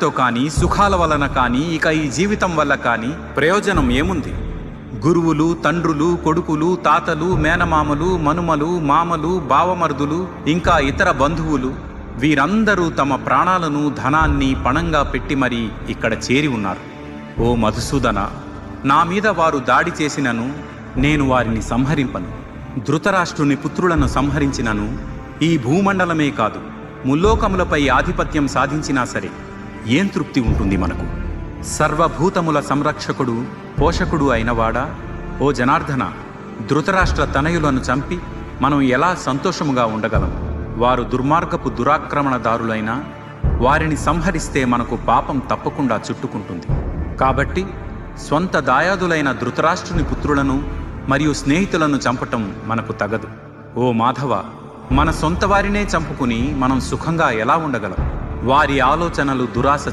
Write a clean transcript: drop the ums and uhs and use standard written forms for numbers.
సంపత్తితో కానీ సుఖాల వలన కానీ ఇక ఈ జీవితం వల్ల కానీ ప్రయోజనం ఏముంది? గురువులు, తండ్రులు, కొడుకులు, తాతలు, మేనమామలు, మనుమలు, మామలు, బావమరుదులు, ఇంకా ఇతర బంధువులు వీరందరూ తమ ప్రాణాలను ధనాన్ని పణంగా పెట్టి మరీ ఇక్కడ చేరి ఉన్నారు. ఓ మధుసూదన, నా మీద వారు దాడి చేసినను నేను వారిని సంహరింపను. ధృతరాష్ట్రుని పుత్రులను సంహరించినను ఈ భూమండలమే కాదు ముల్లోకములపై ఆధిపత్యం సాధించినా సరే ఏం తృప్తి ఉంటుంది మనకు? సర్వభూతముల సంరక్షకుడు, పోషకుడు అయినవాడా, ఓ జనార్దన, ధృతరాష్ట్ర తనయులను చంపి మనం ఎలా సంతోషముగా ఉండగలం? వారు దుర్మార్గపు దురాక్రమణదారులైనా వారిని సంహరిస్తే మనకు పాపం తప్పకుండా చుట్టుకుంటుంది. కాబట్టి స్వంత దాయాదులైన ధృతరాష్ట్రుని పుత్రులను మరియు స్నేహితులను చంపటం మనకు తగదు. ఓ మాధవ, మన సొంత వారినే చంపుకుని మనం సుఖంగా ఎలా ఉండగలం? వారి ఆలోచనలు దురాశ